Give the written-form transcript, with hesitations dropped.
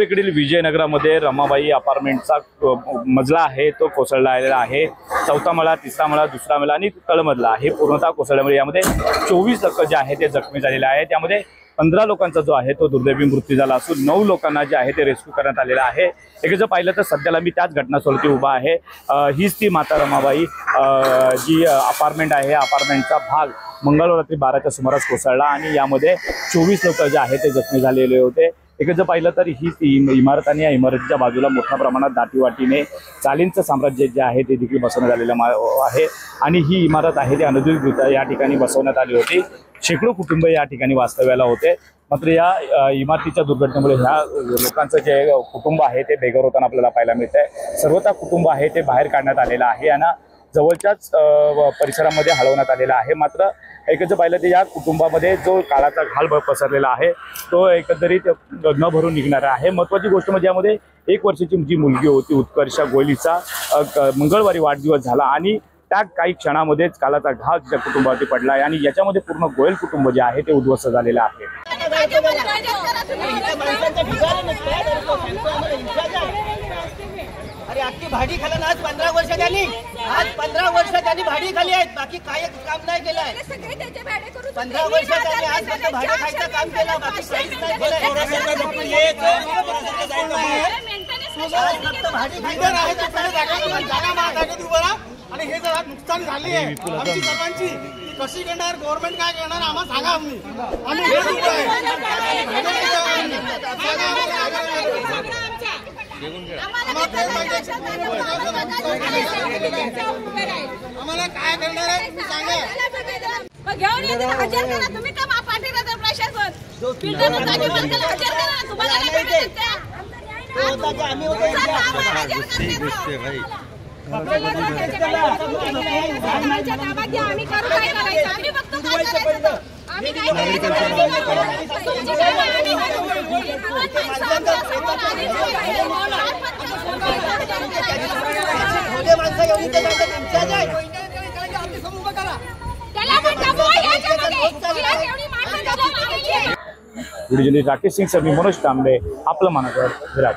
पूर्वेकडील विजयनगरामध्ये रमाबाई अपार्टमेंटचा मजला आहे तो कोसळलेला आहे। चौथा मजला, तिसरा मजला, दुसरा मजला आणि तळमजला हे पूर्णतः कोसळल्यामुळे यामध्ये 24 लोक जे आहेत ते जखमी झालेले आहेत। त्यामध्ये 15 लोकांचा जो आहे तो दुर्दैवी मृत्यू झाला असून 9 लोकांना जे आहे ते रेस्क्यू करण्यात आलेला आहे। एक जर पाहिलं तर सध्याला मी त्याच घटनास्थळी उभा आहे। हीच ती माता रमाबाई जी अपार्टमेंट आहे, अपार्टमेंटचा भाग मंगळवार रात्री 12च्या सुमारास कोसळला आणि यामध्ये 24 लोक जे आहेत ते जखमी झालेले होते। एक जर पाहिलं तर ही इमारत आणि या इमारतीच्या बाजूला मोठ्या प्रमाणात दाटीवाटीने चालींचं साम्राज्य जे आहे ते देखील बसवण्यात आलेलं आहे आणि ही इमारत आहे ती अनधिकृतरित्या या ठिकाणी बसवण्यात आली होती। शेकडो कुटुंब या ठिकाणी वास्तव्याला होते, मात्र या इमारतीच्या दुर्घटनेमुळे ह्या लोकांचं जे कुटुंब आहे ते बेघर होताना आपल्याला पाहायला मिळत आहे। सर्वता कुटुंब आहे ते बाहेर काढण्यात आलेलं आहे आणि जवळच्याच परिसरामध्ये हलवण्यात आलेला आहे। मात्र एकच पाहिलं तर या कुटुंबामध्ये जो काळाचा घाल पसरलेला आहे तो एकंदरीत न भरून निघणार आहे। महत्त्वाची गोष्ट म्हणजे यामध्ये 1 वर्षाची जी मुलगी होती उत्कर्षा गोयलीचा मंगळवारी वाढदिवस झाला आणि त्या काही क्षणामध्येच काळाचा घाल त्या कुटुंबावरती पडला आहे आणि याच्यामध्ये पूर्ण गोयल कुटुंब जे आहे ते उद्ध्वस्त झालेलं आहे। अरे आपकी भाडी खाला आज 15 वर्ष झाली, आज 15 वर्ष त्यांनी भाडी खाली आहेत, बाकी काही काम नाही केलं आहे। 15 वर्ष त्यांनी आज फक्त भाडे खायचं काम केलं, बाकी काहीच नाही केलं। आज फक्त भाडी खायचं आहे, जागा महागाईत उभं राहा आणि हे जर नुकसान झाली आहे आमची सर्वांची कशी करणार, गव्हर्नमेंट काय करणार आम्हाला सांगा। आम्हाला काय करणार आहे सांगा। घेऊन येते हजर करा तुम्ही का पाठीला तर प्रशासन बिल्डर जागी बंद करा, हजर करा तुम्हाला नाही भेटत त्या होता की आम्ही होतो आम्ही करू काय करायचं, आम्ही बघतो काय करायचं, आम्ही काय राकेश सिंग, मी मनोज तांबे, आपलं महानगर, विराट।